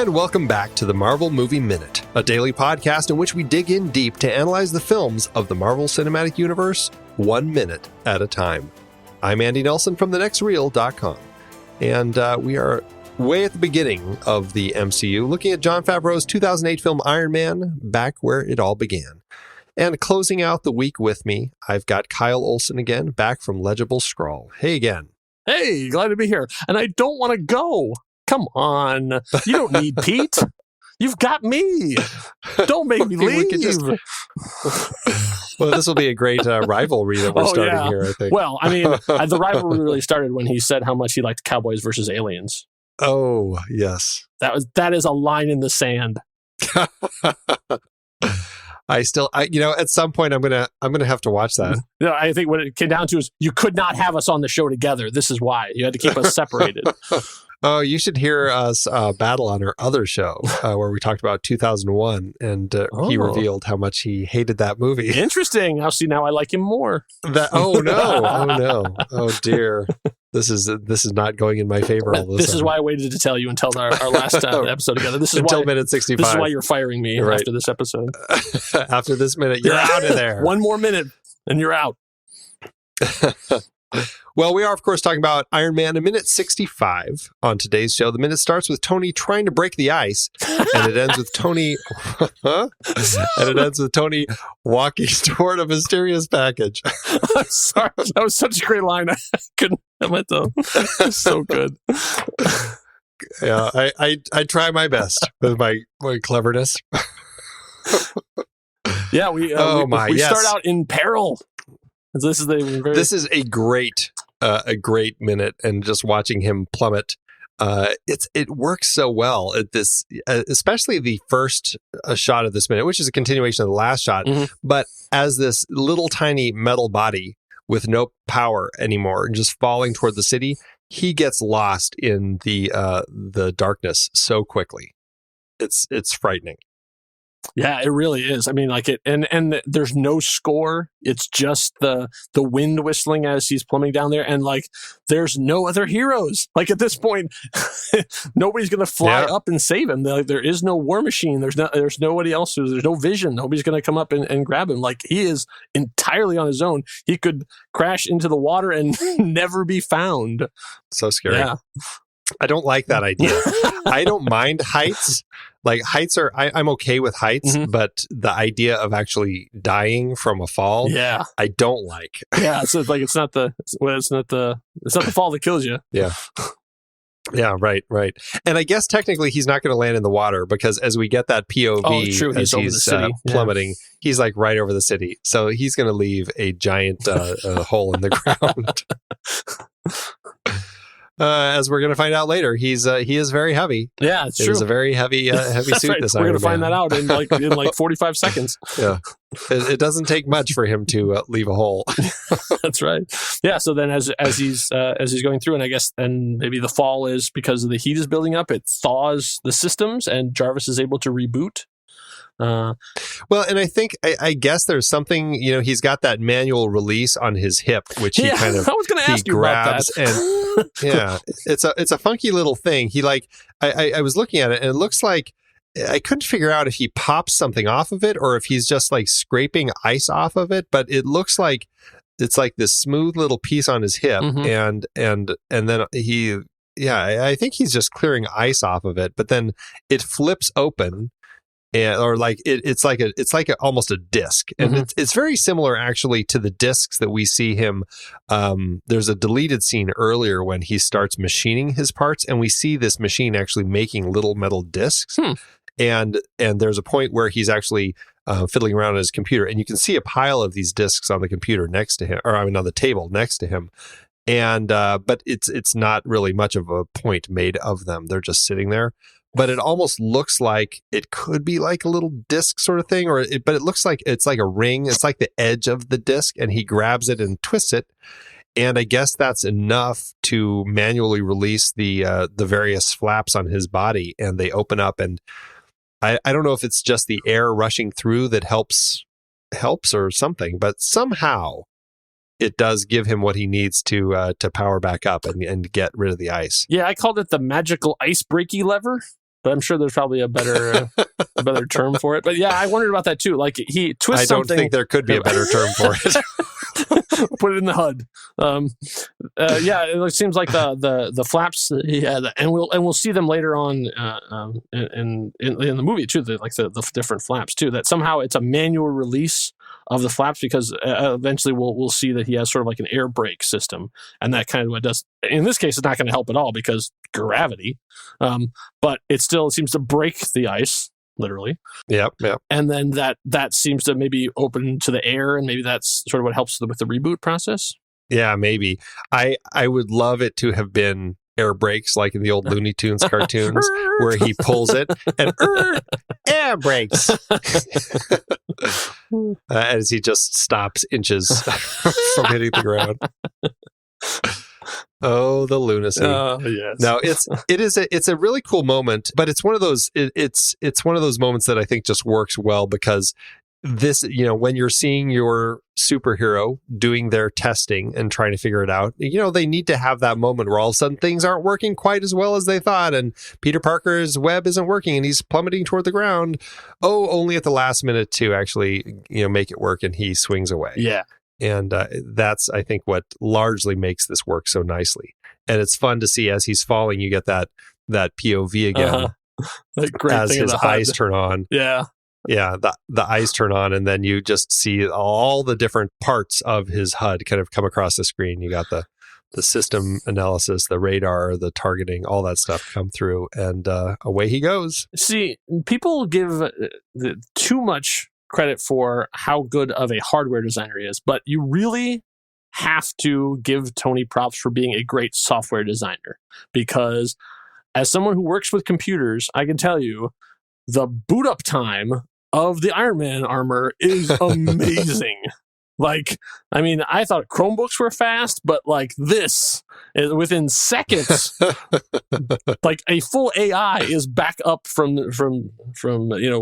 And welcome back to the Marvel Movie Minute, a daily podcast in which we dig in deep to analyze the films of the Marvel Cinematic Universe 1 minute at a time. I'm Andy Nelson from thenextreel.com, and we are way at the beginning of the MCU, looking at Jon Favreau's 2008 film Iron Man, back where it all began. And closing out the week with me, I've got Kyle Olson again, back from Legible Scrawl. Hey again. Hey, glad to be here. And I don't want to go. Come on. You don't need Pete. You've got me. Don't make me leave. Well, this will be a great rivalry that we're starting here, I think. Well, I mean, the rivalry really started when he said how much he liked Cowboys versus Aliens. Oh, yes. That is a line in the sand. At some point I'm gonna have to watch that. I think what it came down to is you could not have us on the show together. This is why you had to keep us separated. Oh, you should hear us battle on our other show where we talked about 2001, and he revealed how much he hated that movie. Interesting. I'll see now. I like him more. Oh no! Oh dear! This is not going in my favor. This is why I waited to tell you until our last episode together. This is until minute 65. This is why you're firing me after this episode. After this minute, you're out of there. One more minute, and you're out. Well, we are, of course, talking about Iron Man in minute 65 on today's show. The minute starts with Tony trying to break the ice, and it ends with Tony walking toward a mysterious package. I'm sorry. That was such a great line. I couldn't have it, though. It's so good. Yeah, I try my best with my cleverness. Yeah, we start out in peril. This is a great minute, and just watching him plummet, it works so well at this, especially the first shot of this minute, which is a continuation of the last shot. Mm-hmm. But as this little tiny metal body with no power anymore and just falling toward the city, he gets lost in the darkness so quickly. It's frightening. Yeah, it really is. I mean, like it, and there's no score. It's just the wind whistling as he's plummeting down there, and like there's no other heroes. Like at this point, nobody's gonna fly up and save him. There is no War Machine. There's nobody else. There's no Vision. Nobody's gonna come up and grab him. Like he is entirely on his own. He could crash into the water and never be found. So scary. Yeah. I don't like that idea. I don't mind heights. Like heights I'm okay with heights, mm-hmm. but the idea of actually dying from a fall, I don't like. Yeah, so it's like it's not the fall that kills you. Yeah. Yeah, right. And I guess technically he's not going to land in the water, because as we get that POV as he's plummeting, he's like right over the city. So he's going to leave a giant hole in the ground. As we're going to find out later, he is very heavy. Yeah, it's true. It's a very heavy suit. Right. We're going to find that out in like 45 seconds. Yeah, it doesn't take much for him to leave a hole. That's right. Yeah. So then, as he's going through, and I guess, and maybe the fall is because of the heat is building up. It thaws the systems, and Jarvis is able to reboot. Well, and I think I guess there's something, he's got that manual release on his hip, which he kind of I was going to ask you grabs about that. And it's a funky little thing. He I was looking at it, and it looks like I couldn't figure out if he pops something off of it or if he's just like scraping ice off of it, but it looks like it's like this smooth little piece on his hip, mm-hmm. and then I think he's just clearing ice off of it, but then it flips open. Or like it's like almost a disc, and mm-hmm. it's very similar actually to the discs that we see him. There's a deleted scene earlier when he starts machining his parts, and we see this machine actually making little metal discs. And there's a point where he's actually fiddling around on his computer, and you can see a pile of these discs on the computer next to him, or on the table next to him. And but it's not really much of a point made of them. They're just sitting there. But it almost looks like it could be like a little disc sort of thing, but it looks like it's like a ring. It's like the edge of the disc, and he grabs it and twists it. And I guess that's enough to manually release the various flaps on his body, and they open up. And I don't know if it's just the air rushing through that helps or something, but somehow it does give him what he needs to power back up and get rid of the ice. Yeah, I called it the magical Ice-Breaky lever. but I'm sure there's probably a better term for it. But yeah, I wondered about that too. Like he twists something. I don't think there could be a better term for it. Put it in the HUD. Yeah, it seems like the flaps. Yeah, and we'll see them later on in the movie too. The different flaps too. That somehow it's a manual release of the flaps because eventually we'll see that he has sort of like an air brake system, and that kind of what does. In this case, it's not going to help at all because gravity. But it still seems to break the ice. Literally. Yep. And then that seems to maybe open to the air, and maybe that's sort of what helps with the reboot process. Yeah, maybe. I would love it to have been air brakes like in the old Looney Tunes cartoons where he pulls it and air brakes as he just stops inches from hitting the ground. Oh, the lunacy! Yes. No, it's a really cool moment, but it's one of those it's one of those moments that I think just works well because this, when you're seeing your superhero doing their testing and trying to figure it out, they need to have that moment where all of a sudden things aren't working quite as well as they thought, and Peter Parker's web isn't working and he's plummeting toward the ground. Oh, only at the last minute to actually make it work, and he swings away. Yeah. And that's, I think, what largely makes this work so nicely. And it's fun to see as he's falling, you get that POV again as his eyes turn on. Yeah. Yeah, the eyes turn on, and then you just see all the different parts of his HUD kind of come across the screen. You got the system analysis, the radar, the targeting, all that stuff come through, and away he goes. See, people give too much credit for how good of a hardware designer he is, but you really have to give Tony props for being a great software designer, because as someone who works with computers, I can tell you the boot up time of the Iron Man armor is amazing. I thought Chromebooks were fast, but this is within seconds. A full AI is back up from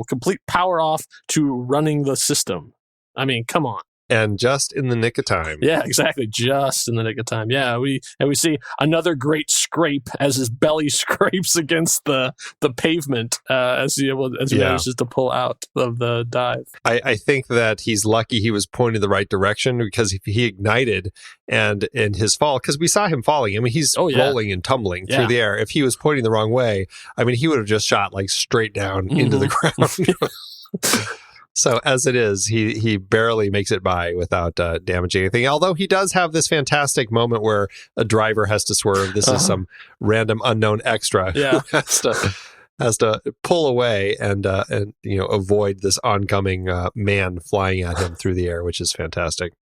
complete power off to running the system. I mean, come on. And just in the nick of time. Yeah, exactly. Just in the nick of time. Yeah, we see another great scrape as his belly scrapes against the pavement as he manages to pull out of the dive. I think that he's lucky he was pointing the right direction, because if he ignited and in his fall, because we saw him falling. I mean, he's rolling and tumbling through the air. If he was pointing the wrong way, I mean, he would have just shot straight down into the ground. So as it is, he barely makes it by without damaging anything. Although he does have this fantastic moment where a driver has to swerve. This is some random unknown extra who has to pull away and avoid this oncoming man flying at him through the air, which is fantastic.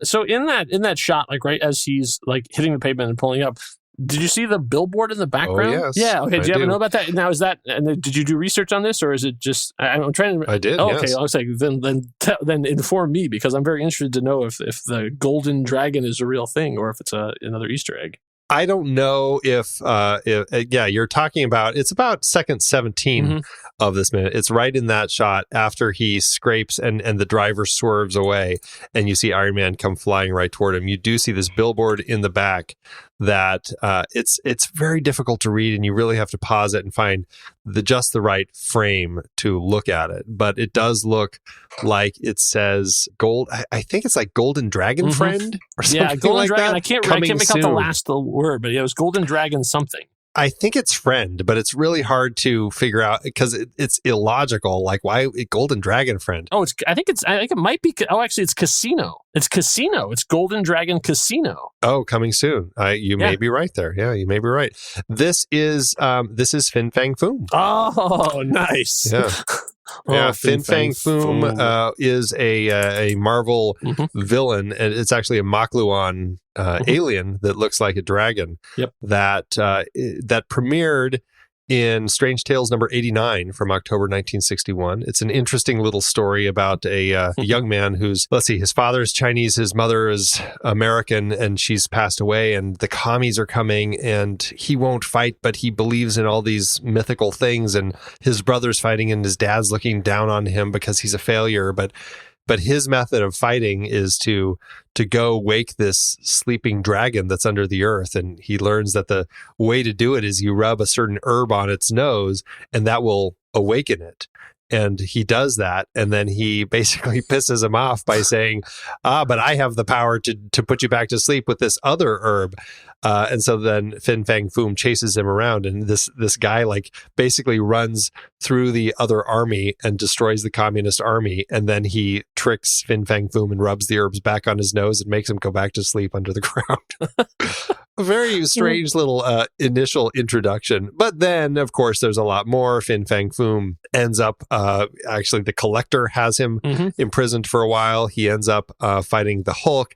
So in that shot, right as he's hitting the pavement and pulling up, did you see the billboard in the background? Oh, yes. Yeah. Okay. Do you ever know about that? Now, is that? And did you do research on this, or is it just? I'm trying to. I did. Oh, yes. okay. I was like, then inform me, because I'm very interested to know if the golden dragon is a real thing or if it's another Easter egg. I don't know if you're talking about, it's about second 17 of this minute. It's right in that shot after he scrapes and the driver swerves away and you see Iron Man come flying right toward him. You do see this billboard in the back that it's very difficult to read, and you really have to pause it and find just the right frame to look at it. But it does look like it says gold. I think it's like Golden Dragon Friend or something. Yeah, Golden like Dragon. That. I can't make out the last word, but it was Golden Dragon something. I think it's friend, but it's really hard to figure out because it's illogical. Like, why Golden Dragon Friend? Oh, I think it might be. Oh, actually, it's Casino. It's Casino. It's Golden Dragon Casino. Oh, coming soon. You may be right there. Yeah, you may be right. This is Fang Foom. Oh, nice. Yeah. Yeah, Fang Foom is a Marvel villain, and it's actually a Makluan alien that looks like a dragon. Yep. That premiered in Strange Tales number 89 from October 1961. It's an interesting little story about a young man who's, his father is Chinese, his mother is American, and she's passed away, and the commies are coming, and he won't fight, but he believes in all these mythical things, and his brother's fighting, and his dad's looking down on him because he's a failure, but But his method of fighting is to go wake this sleeping dragon that's under the earth. And he learns that the way to do it is you rub a certain herb on its nose, and that will awaken it. And he does that, and then he basically pisses him off by saying, but I have the power to put you back to sleep with this other herb. And so then Fang Foom chases him around, and this guy like basically runs through the other army and destroys the communist army, and then he tricks Fang Foom and rubs the herbs back on his nose and makes him go back to sleep under the ground. A very strange little initial introduction. But then, of course, there's a lot more. Fang Foom ends up, actually, the Collector has him imprisoned for a while. He ends up fighting the Hulk.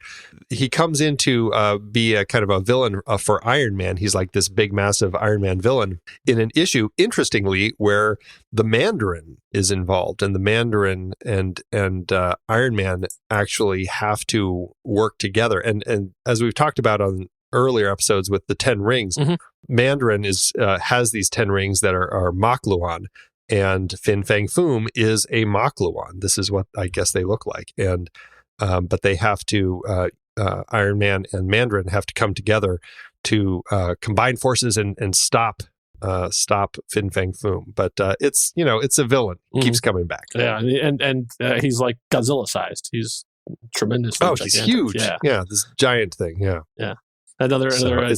He comes in to be a kind of a villain for Iron Man. He's like this big, massive Iron Man villain in an issue, interestingly, where the Mandarin is involved. And the Mandarin and Iron Man actually have to work together. And as we've talked about on earlier episodes with the 10 rings, Mandarin has these 10 rings that are Makluan, and Fang Foom is a Makluan. This is what I guess they look like. And but they have to Iron Man and Mandarin have to come together to combine forces and stop Fang Foom. But it's a villain. Keeps coming back. Yeah, and he's like Godzilla sized. He's tremendous. Oh, he's huge. Yeah, this giant thing. Yeah. Another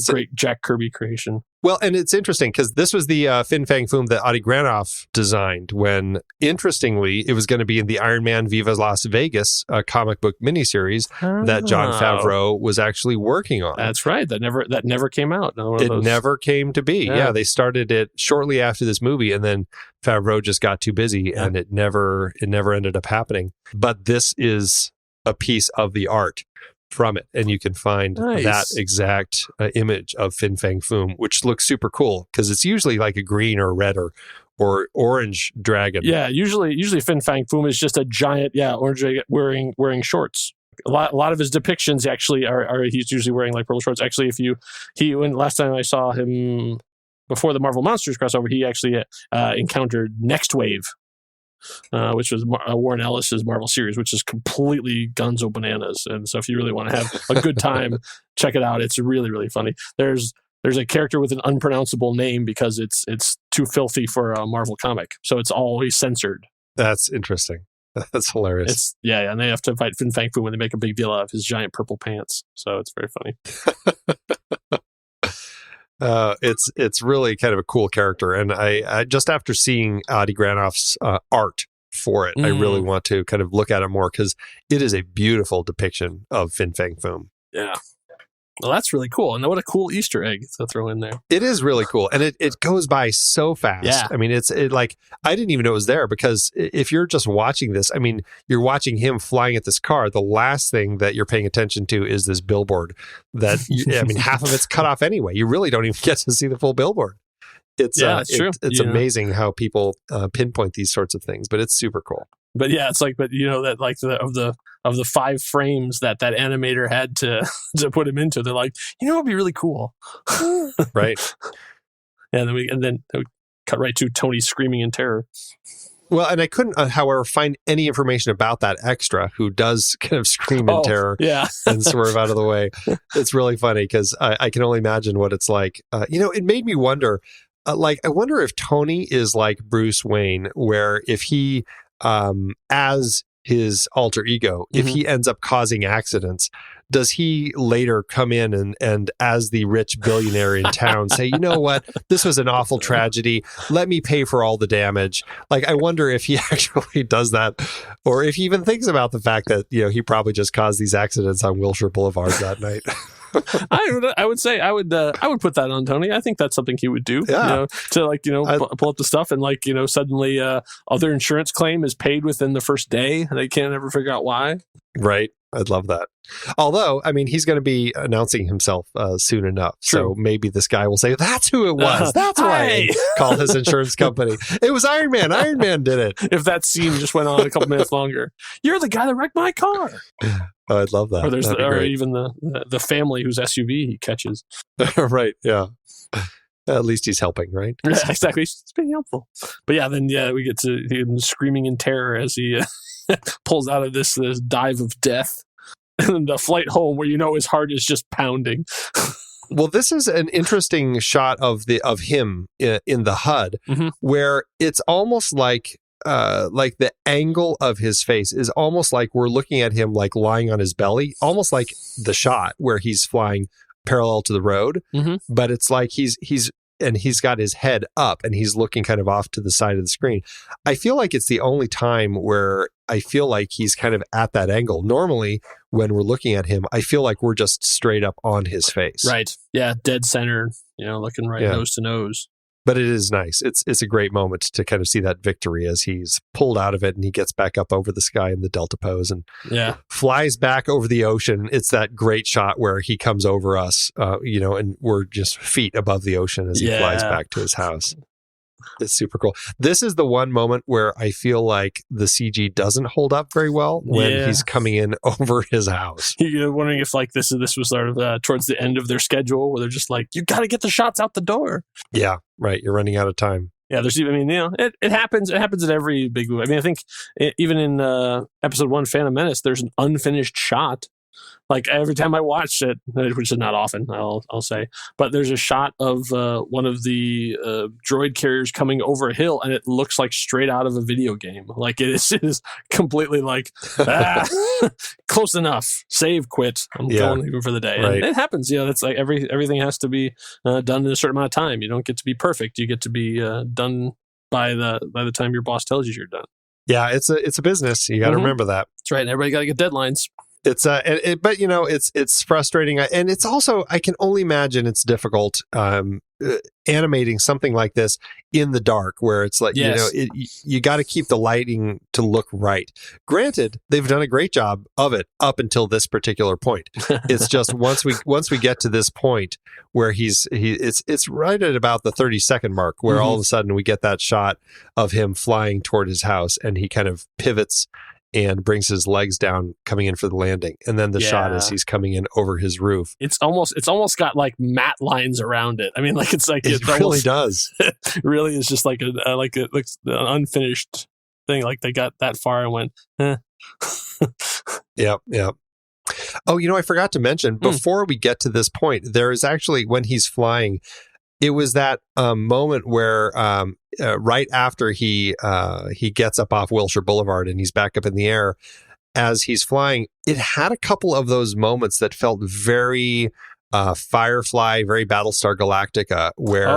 great Jack Kirby creation. Well, and it's interesting because this was the Fang Foom that Adi Granoff designed when, interestingly, it was going to be in the Iron Man Viva Las Vegas comic book miniseries that Jon Favreau was actually working on. That's right. That never came out. Never came to be. Yeah, they started it shortly after this movie, and then Favreau just got too busy, and it never ended up happening. But this is a piece of the art from it, and you can find that exact image of Fang Foom, which looks super cool because it's usually like a green or red or orange dragon. Yeah, usually Fang Foom is just a giant orange dragon wearing shorts. A lot of his depictions actually are he's usually wearing like purple shorts. Actually, when last time I saw him before the Marvel Monsters crossover, he actually encountered Next Wave, which was Warren Ellis's Marvel series, which is completely gonzo bananas. And so if you really want to have a good time, check it out. It's really, really funny. There's a character with an unpronounceable name because it's too filthy for a Marvel comic. So it's always censored. That's interesting. That's hilarious. And they have to fight Fang Foom when they make a big deal out of his giant purple pants. So it's very funny. It's really kind of a cool character, and I just after seeing Adi Granoff's art for it, I really want to kind of look at it more because it is a beautiful depiction of Fang Foom. Yeah. Well, that's really cool. And what a cool Easter egg to throw in there. It is really cool. And it goes by so fast. Yeah. I mean, it's like, I didn't even know it was there because if you're just watching this, I mean, you're watching him flying at this car. The last thing that you're paying attention to is this billboard that, half of it's cut off anyway. You really don't even get to see the full billboard. It's true. It's amazing how people pinpoint these sorts of things, but it's super cool. But yeah, it's like, that like of the 5 frames that animator had to put him into, they're like, it'd be really cool, right? And then we cut right to Tony screaming in terror. Well, and I couldn't, however, find any information about that extra who does kind of scream in terror and swerve out of the way. It's really funny because I can only imagine what it's like. It made me wonder. I wonder if Tony is like Bruce Wayne, where if he, as his alter ego, if he ends up causing accidents, does he later come in and as the rich billionaire in town say, you know what, this was an awful tragedy, let me pay for all the damage? Like, I wonder if he actually does that, or if he even thinks about the fact that, he probably just caused these accidents on Wilshire Boulevard that night. I would say I would put that on Tony. I think that's something he would do. Yeah. To pull up the stuff and suddenly other insurance claim is paid within the first day and they can't ever figure out why. Right. I'd love that. Although, I mean, he's going to be announcing himself soon enough. True. So maybe this guy will say, that's who it was. That's why I called his insurance company. It was Iron Man. Iron Man did it. If that scene just went on a couple minutes longer. You're the guy that wrecked my car. Oh, I'd love that. Or even the family whose SUV he catches. Right. Yeah. At least he's helping, right? Yeah, exactly. He's being helpful. But then we get to him screaming in terror as he pulls out of this dive of death, and the flight home where his heart is just pounding. Well, this is an interesting shot of him in the HUD, where it's almost like the angle of his face is almost like we're looking at him like lying on his belly, almost like the shot where he's flying parallel to the road, but it's like he's got his head up and he's looking kind of off to the side of the screen. I feel like it's the only time where I feel like he's kind of at that angle. Normally, when we're looking at him, I feel like we're just straight up on his face. Right. Yeah. Dead center, looking right nose to nose. But it is nice. It's a great moment to kind of see that victory as he's pulled out of it and he gets back up over the sky in the Delta pose and flies back over the ocean. It's that great shot where he comes over us, and we're just feet above the ocean as he flies back to his house. It's super cool. This is the one moment where I feel like the CG doesn't hold up very well when he's coming in over his house. You're wondering if this was sort of towards the end of their schedule where they're just like, you got to get the shots out the door. Yeah, right. You're running out of time. Yeah, it happens. It happens in every big movie. I mean, I think even in episode 1, Phantom Menace, there's an unfinished shot. Like every time I watch it, which is not often, I'll say, but there's a shot of one of the droid carriers coming over a hill, and it looks like straight out of a video game. Like it is completely like close enough. Save, quit. I'm going even for the day. Right. And it happens. That's like everything has to be done in a certain amount of time. You don't get to be perfect. You get to be done by the time your boss tells you you're done. Yeah, it's a business. You got to remember that. That's right. And everybody got to get deadlines. It's but it's frustrating, and it's also, I can only imagine it's difficult animating something like this in the dark, where it's like you got to keep the lighting to look right. Granted, they've done a great job of it up until this particular point. It's just once we get to this point where it's right at about the 30-second mark where all of a sudden we get that shot of him flying toward his house, and he kind of pivots and brings his legs down coming in for the landing. And then the shot as he's coming in over his roof. It's almost got like matte lines around it. I mean, like it really does. It really is just like it looks an unfinished thing. Like they got that far and went, eh. Yeah. Oh, I forgot to mention, before we get to this point, there is actually, when he's flying, it was that moment where right after he gets up off Wilshire Boulevard and he's back up in the air, as he's flying, it had a couple of those moments that felt very Firefly, very Battlestar Galactica, where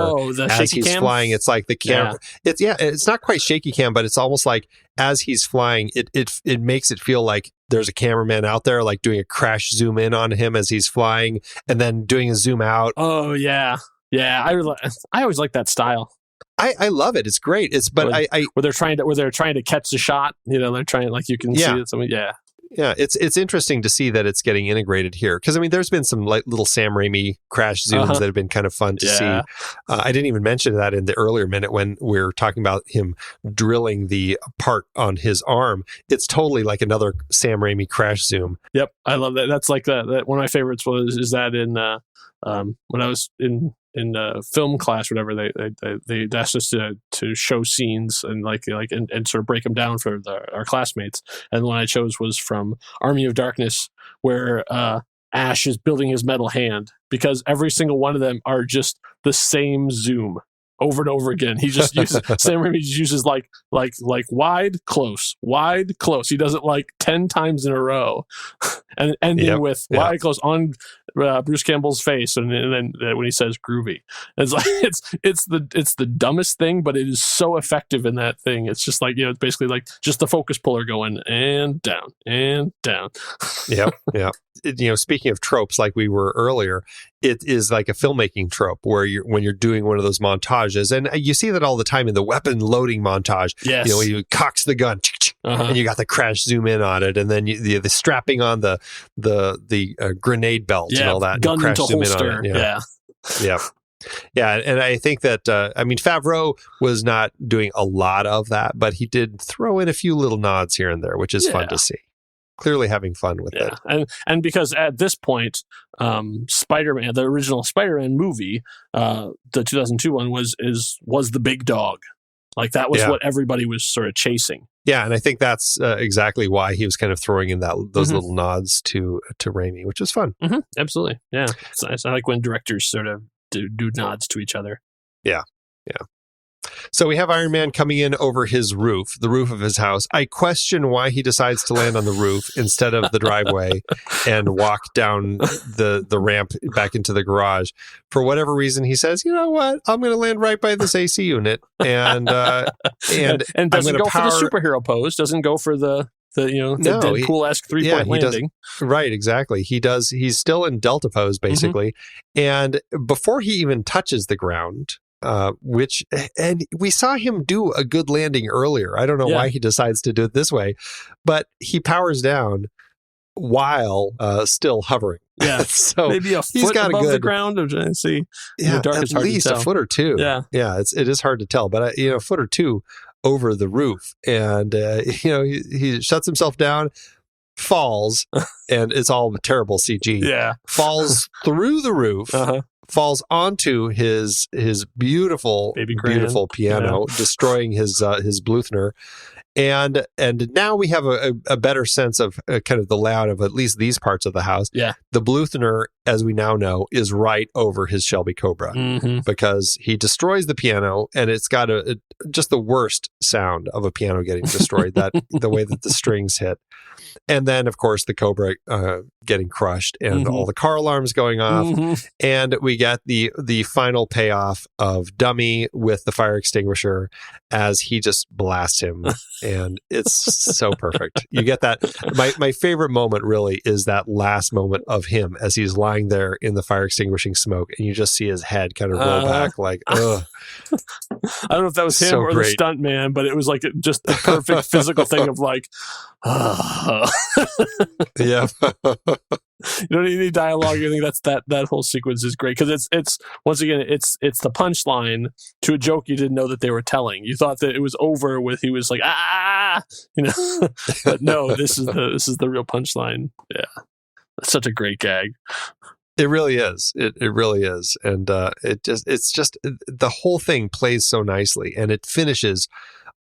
as he's flying, it's like the camera. It's not quite shaky cam, but it's almost like as he's flying, it makes it feel like there's a cameraman out there, like doing a crash zoom in on him as he's flying, and then doing a zoom out. Oh yeah. Yeah, I always like that style. I love it. It's great. Where they're trying to catch the shot. They're trying, like you can see it. Yeah, it's interesting to see that it's getting integrated here, because there's been some little Sam Raimi crash zooms that have been kind of fun to see. I didn't even mention that in the earlier minute when we were talking about him drilling the part on his arm. It's totally like another Sam Raimi crash zoom. Yep, I love that. That's like that. One of my favorites is that in when I was in film class, whatever, they asked us to show scenes and and sort of break them down for our classmates. And the one I chose was from Army of Darkness, where Ash is building his metal hand, because every single one of them are just the same zoom over and over again. He just uses Sam Raimi just uses like wide, close. He does it like 10 times in a row, and ending with wide, close on Bruce Campbell's face, and then when he says groovy, it's like it's the dumbest thing, but it is so effective in that thing. It's just like it's basically like just the focus puller going and down and down. Yeah. Speaking of tropes, like we were earlier, it is like a filmmaking trope where when you're doing one of those montages, and you see that all the time in the weapon loading montage. Yes. He cocks the gun, and you got the crash zoom in on it, and then the strapping on the grenade belt and all that, gun crash into zoom holster. in on it. Yeah, and I think that Favreau was not doing a lot of that, but he did throw in a few little nods here and there, which is fun to see. Clearly having fun with it. And because at this point, Spider-Man, the original Spider-Man movie, the 2002 one was the big dog. Like that was what everybody was sort of chasing. Yeah, and I think that's exactly why he was kind of throwing in those little nods to Raimi, which was fun. Absolutely, yeah. It's nice. I like when directors sort of do nods to each other. Yeah. So we have Iron Man coming in over his roof, the roof of his house. I question why he decides to land on the roof instead of the driveway and walk down the ramp back into the garage. For whatever reason, he says, "You know what? I'm going to land right by this AC unit," and doesn't go for the superhero pose. Doesn't go for the Deadpool-esque 3-point landing. Right, exactly. He does. He's still in Delta pose, basically. And before he even touches the ground, and we saw him do a good landing earlier. I don't know why he decides to do it this way, but he powers down while still hovering. Yeah, so maybe a foot above the ground. I'm trying to see. Yeah, at least a foot or two. Yeah, it is hard to tell, but a foot or two over the roof, and he shuts himself down, falls, and it's all terrible CG. Yeah, falls through the roof. Falls onto his beautiful piano, destroying his Bluthner, and now we have a better sense of kind of the layout of at least these parts of the house. Yeah, the Bluthner, as we now know, is right over his Shelby Cobra because he destroys the piano, and it's got just the worst sound of a piano getting destroyed. That the way that the strings hit. And then, of course, the Cobra getting crushed and all the car alarms going off. And we get the final payoff of Dummy with the fire extinguisher as he just blasts him. And it's so perfect. You get that. My favorite moment really is that last moment of him as he's lying there in the fire extinguishing smoke. And you just see his head kind of roll back like, ugh. I don't know if that was him or the stunt man, but it was like just a perfect physical thing of like, yeah. You don't need any dialogue. I think that whole sequence is great because it's once again it's the punchline to a joke you didn't know that they were telling. You thought that it was over with he was like but no, this is the real punchline. Yeah, that's such a great gag. It really is. It really is, and it's just the whole thing plays so nicely, and it finishes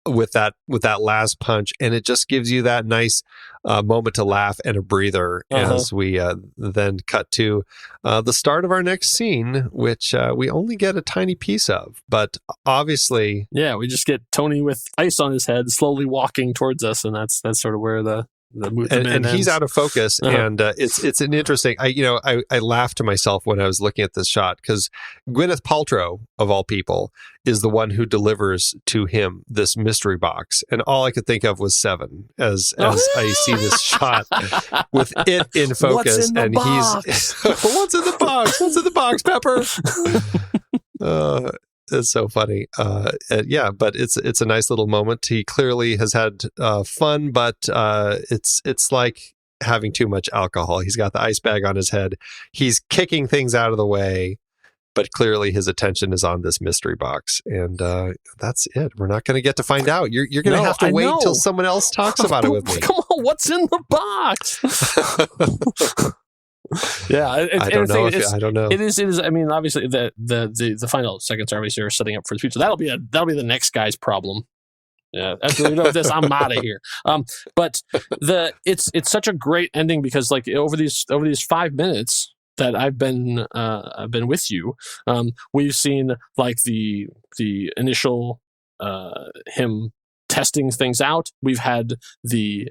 with that last punch, and it just gives you that nice moment to laugh and a breather as we then cut to the start of our next scene, which we only get a tiny piece of, but obviously, we just get Tony with ice on his head, slowly walking towards us, and that's sort of where the and he's out of focus, and it's an interesting. I laughed to myself when I was looking at this shot because Gwyneth Paltrow, of all people, is the one who delivers to him this mystery box, and all I could think of was Seven as I see this shot with it in focus, and he's what's in the box? What's in the box, Pepper? It's so funny. But it's a nice little moment. He clearly has had fun, but it's like having too much alcohol. He's got the ice bag on his head. He's kicking things out of the way, but clearly his attention is on this mystery box. And that's it. We're not going to get to find out. You're going to have to wait till someone else talks about it with me. Come on, what's in the box? Yeah, I don't know. It is. I mean, obviously, the final seconds are obviously setting up for the future. That'll be the next guy's problem. Yeah, after we know this, I'm out of here. But it's such a great ending because like over these 5 minutes that I've been with you, we've seen like the initial him testing things out. We've had the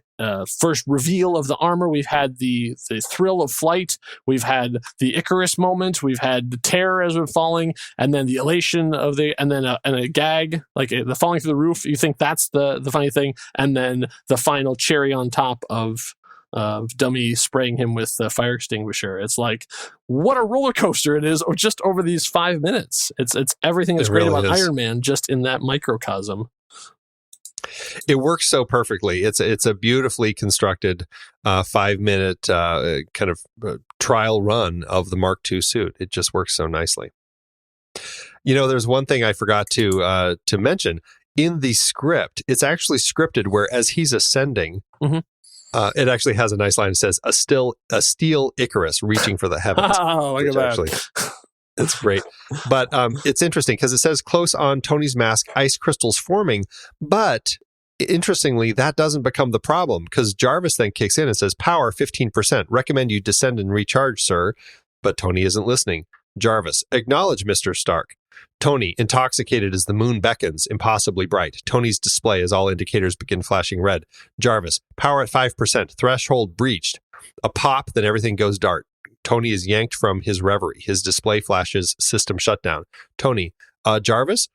first reveal of the armor. We've had the thrill of flight. We've had the Icarus moment. We've had the terror as we're falling, and then the elation of and then a gag, like the falling through the roof. You think that's the funny thing, and then the final cherry on top of Dummy spraying him with the fire extinguisher. It's like, what a roller coaster it is, or just over these 5 minutes. It's everything that's great about Iron Man just in that microcosm. It works so perfectly. It's a beautifully constructed 5-minute kind of trial run of the Mark II suit. It just works so nicely. There's one thing I forgot to mention. In the script, it's actually scripted where as he's ascending, it actually has a nice line. It says, a steel Icarus reaching for the heavens. Oh, look at that. It's great. But it's interesting because it says close on Tony's mask, ice crystals forming. But interestingly, that doesn't become the problem because Jarvis then kicks in and says, power 15%. Recommend you descend and recharge, sir. But Tony isn't listening. Jarvis, acknowledge, Mr. Stark. Tony, intoxicated as the moon beckons, impossibly bright. Tony's display as all indicators begin flashing red. Jarvis, power at 5%. Threshold breached. A pop, then everything goes dark. Tony is yanked from his reverie. His display flashes, system shutdown. Tony, Jarvis?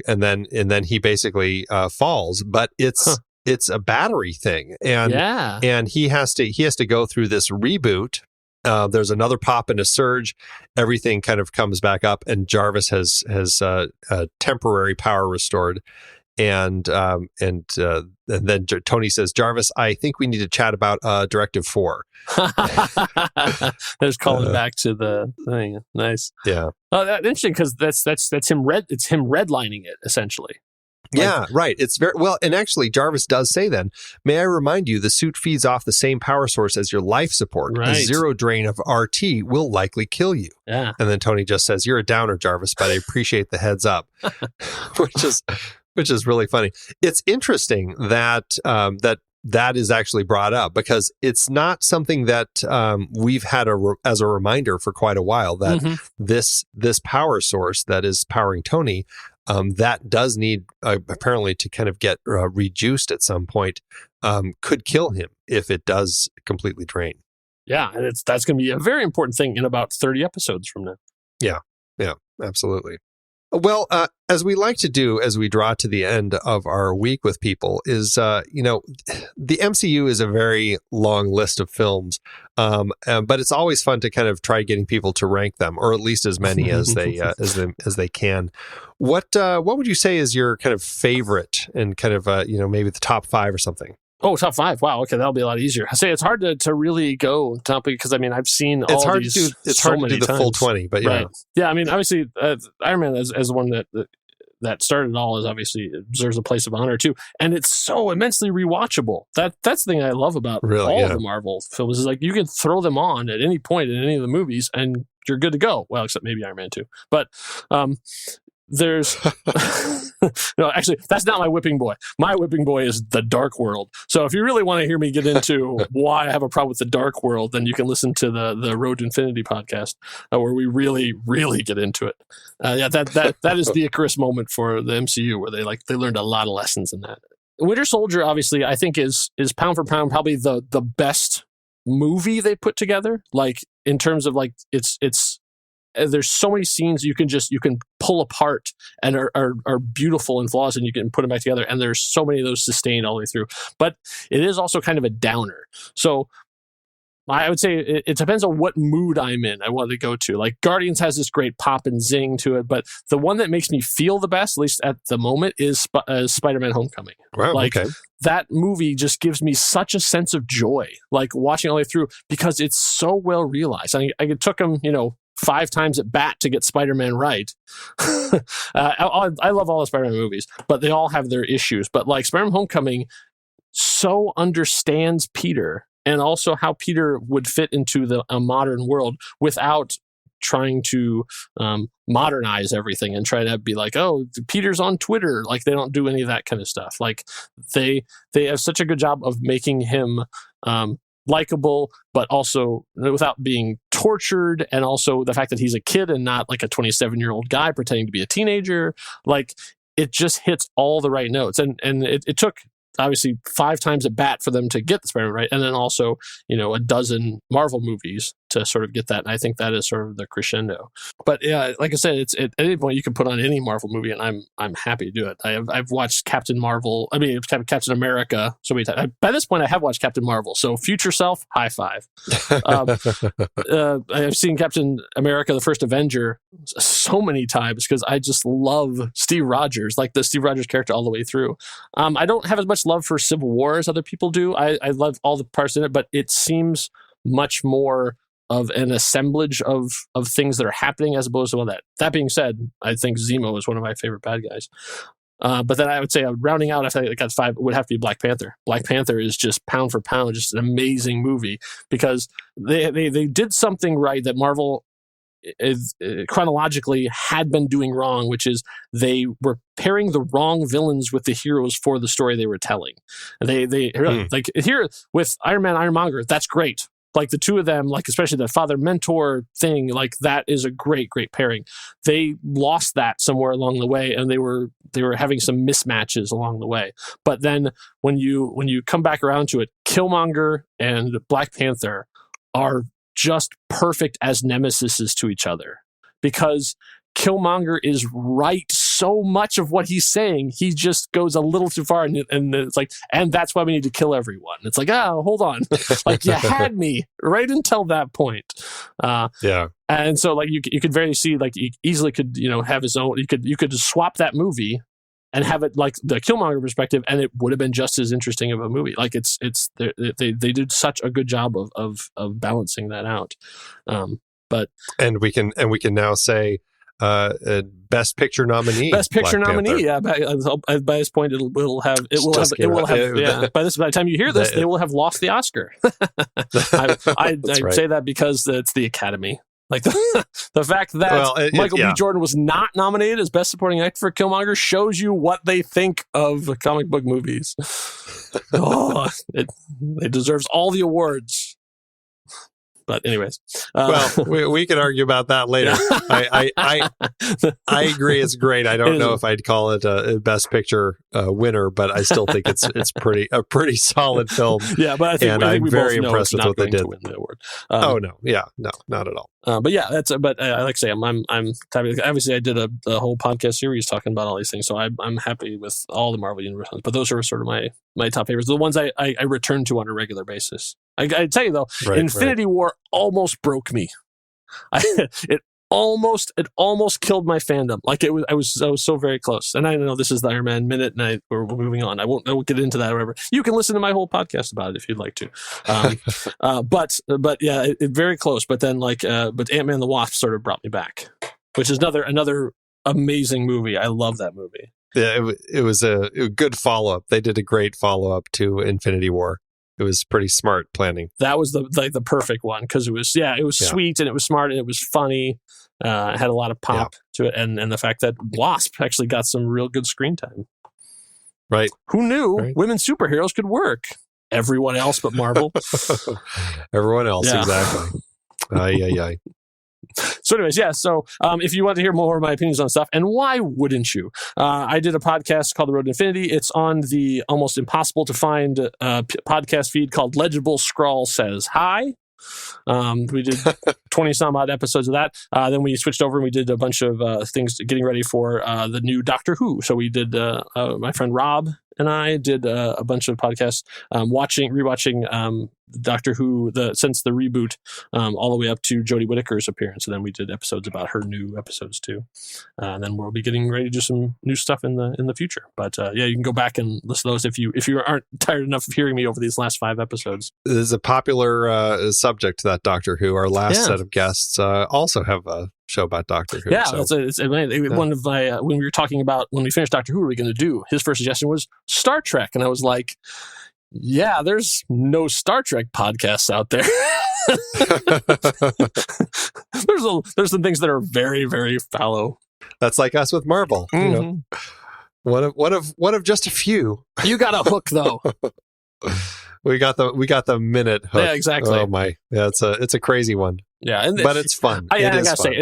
And then he basically falls, but it's a battery thing. And he has to go through this reboot. There's another pop and a surge. Everything kind of comes back up, and Jarvis has temporary power restored. And then Tony says, Jarvis, I think we need to chat about Directive 4. There's calling back to the thing. Nice. Yeah. Oh, that's interesting because that's him it's him redlining it essentially. Yeah, right. It's very well, and actually Jarvis does say then, may I remind you, the suit feeds off the same power source as your life support. Right. A zero drain of RT will likely kill you. Yeah. And then Tony just says, you're a downer, Jarvis, but I appreciate the heads up. which is really funny. It's interesting that that is actually brought up because it's not something that we've had as a reminder for quite a while that this power source that is powering Tony, that does need apparently to kind of get rejuiced at some point, could kill him if it does completely drain. Yeah, and that's going to be a very important thing in about 30 episodes from now. Yeah, absolutely. Well, as we like to do as we draw to the end of our week with people is, the MCU is a very long list of films, but it's always fun to kind of try getting people to rank them, or at least as many as they can. What would you say is your kind of favorite and kind of maybe the top 5 or something? Oh, top 5. Wow. Okay, that'll be a lot easier. I say it's hard to really go top because I mean I've seen all these. It's hard to do the full 20, but yeah. Right. Yeah, I mean obviously Iron Man as the one that started it all is obviously deserves a place of honor too, and it's so immensely rewatchable. That's the thing I love about all of the Marvel films is like you can throw them on at any point in any of the movies and you're good to go. Well, except maybe Iron Man 2, but. There's no, actually, that's not my whipping boy. My whipping boy is the Dark World. So if you really want to hear me get into why I have a problem with the Dark World, then you can listen to the Road to Infinity podcast, where we really, really get into it. That is the Icarus moment for the MCU, where they learned a lot of lessons in that. Winter Soldier, obviously, I think is pound for pound probably the best movie they put together. Like in terms of like it's. There's so many scenes you can pull apart and are beautiful and flawless, and you can put them back together. And there's so many of those sustained all the way through. But it is also kind of a downer. So I would say it depends on what mood I'm in. I want to go to. Like Guardians has this great pop and zing to it, but the one that makes me feel the best, at least at the moment, is Spider-Man: Homecoming. Wow, okay. That movie just gives me such a sense of joy, like watching all the way through, because it's so well realized. It took them, 5 times at bat to get Spider-Man right. I love all the Spider-Man movies, but they all have their issues. But like Spider-Man: Homecoming so understands Peter and also how Peter would fit into a modern world without trying to modernize everything and try to be like, oh, Peter's on Twitter. Like they don't do any of that kind of stuff. Like they have such a good job of making him likable, but also without being tortured, and also the fact that he's a kid and not like a 27-year-old guy pretending to be a teenager. Like it just hits all the right notes, and it took obviously 5 times at bat for them to get the Spider-Man right, and then also a dozen Marvel movies to sort of get that. And I think that is sort of the crescendo. But yeah, like I said, it's at any point you can put on any Marvel movie, and I'm happy to do it. I've watched Captain America so many times. By this point, I have watched Captain Marvel. So future self, high five. I've seen Captain America: The First Avenger so many times because I just love Steve Rogers, like the Steve Rogers character all the way through. I don't have as much love for Civil War as other people do. I love all the parts in it, but it seems much more of an assemblage of things that are happening as opposed to all that. That being said, I think Zemo is one of my favorite bad guys. But then I would say rounding out, I got 5, would have to be Black Panther. Black Panther is just pound for pound, just an amazing movie because they did something right that Marvel chronologically had been doing wrong, which is they were pairing the wrong villains with the heroes for the story they were telling. They like here with Iron Man, Ironmonger, that's great. Like the two of them, like especially the father mentor thing, like that is a great pairing. They lost that somewhere along the way, and they were having some mismatches along the way. But then when you come back around to it, Killmonger and Black Panther are just perfect as nemesises to each other, because Killmonger is right so much of what he's saying. He just goes a little too far, and it's like, and that's why we need to kill everyone. It's like, hold on, like you had me right until that point. And so like you could very see, like you easily could have his own. You could swap that movie and have it like the Killmonger perspective, and it would have been just as interesting of a movie. Like they did such a good job of balancing that out. But we can now say. Best Picture nominee. Best Picture nominee. Yeah, by this point, it will have. By the time you hear this, they will have lost the Oscar. I say that because it's the Academy. Like the fact that Michael B. Jordan was not nominated as Best Supporting Actor for Killmonger shows you what they think of comic book movies. It deserves all the awards. But anyways, we can argue about that later. I agree, it's great. I don't know if I'd call it a Best Picture winner, but I still think it's a pretty solid film. Yeah, but I think I'm very impressed with what they did. Win the award. No, not at all. But yeah, that's. But I like to say, I'm happy. Obviously, I did a whole podcast series talking about all these things, so I'm happy with all the Marvel Universe ones. But those are sort of my top favorites, the ones I return to on a regular basis. I tell you though, Infinity War almost broke me. It almost killed my fandom. Like I was so very close. And I know this is the Iron Man minute, and we're moving on. I won't get into that or whatever. You can listen to my whole podcast about it if you'd like to. But yeah, it very close. But then but Ant-Man and the Wasp sort of brought me back, which is another amazing movie. I love that movie. Yeah, it was a good follow up. They did a great follow up to Infinity War. It was pretty smart planning. That was the perfect one, because it was sweet, and it was smart, and it was funny. It had a lot of pop to it, and the fact that Wasp actually got some real good screen time. Right. Who knew women superheroes could work? Everyone else but Marvel. Everyone else, exactly. Aye. So anyways, so if you want to hear more of my opinions on stuff, and why wouldn't you? I did a podcast called The Road to Infinity. It's on the almost impossible to find podcast feed called Legible Scrawl Says Hi. We did 20 some odd episodes of that. Then we switched over and we did a bunch of things getting ready for the new Doctor Who. So we did, my friend Rob and I did a bunch of podcasts, rewatching Doctor Who since the reboot, all the way up to Jodie Whittaker's appearance. And then we did episodes about her new episodes too. And then we'll be getting ready to do some new stuff in the future. But you can go back and listen to those if you aren't tired enough of hearing me over these last 5 episodes. This is a popular subject, that Doctor Who. Our last set of guests also have a show about Doctor Who. Yeah, one of my when we were talking about when we finished Doctor Who, what are we going to do? His first suggestion was Star Trek, and I was like, yeah, there's no Star Trek podcasts out there. There's some things that are very, very fallow. That's like us with Marvel. Mm-hmm. One of just a few. You got a hook though. We got the minute hook. Yeah, exactly. Oh my, yeah, it's a crazy one. Yeah, but it's fun. I gotta say,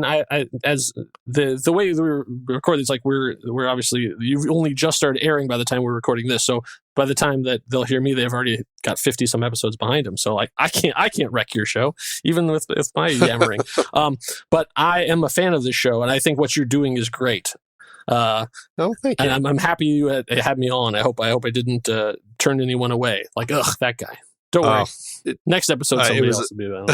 I as the way we record this, like we're obviously, you've only just started airing by the time we're recording this. So by the time that they'll hear me, they've already got 50 some episodes behind them. So like I can't wreck your show even with my yammering. But I am a fan of this show, and I think what you're doing is great. Thank you. And I'm happy you had me on. I hope I didn't turn anyone away. Like, that guy. Don't worry. Next episode, somebody else will be on.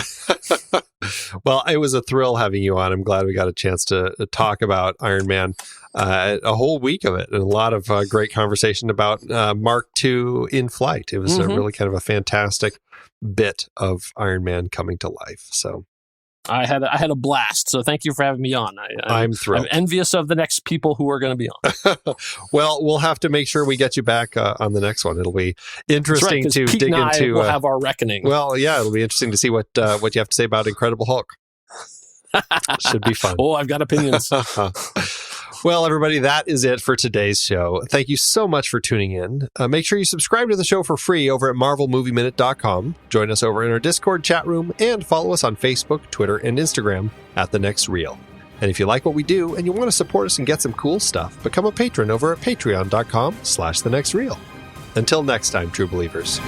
Well, it was a thrill having you on. I'm glad we got a chance to talk about Iron Man, a whole week of it, and a lot of great conversation about Mark II in flight. It was really kind of a fantastic bit of Iron Man coming to life. So I had a blast. So thank you for having me on. I'm thrilled. I'm envious of the next people who are going to be on. Well, we'll have to make sure we get you back on the next one. It'll be interesting to Pete dig and into. We'll have our reckoning. Well, yeah, it'll be interesting to see what you have to say about Incredible Hulk. Should be fun. Oh, I've got opinions. Well, everybody, that is it for today's show. Thank you so much for tuning in. Make sure you subscribe to the show for free over at marvelmovieminute.com. Join us over in our Discord chat room and follow us on Facebook, Twitter, and Instagram at The Next Reel. And if you like what we do and you want to support us and get some cool stuff, become a patron over at patreon.com/thenextreel. Until next time, true believers.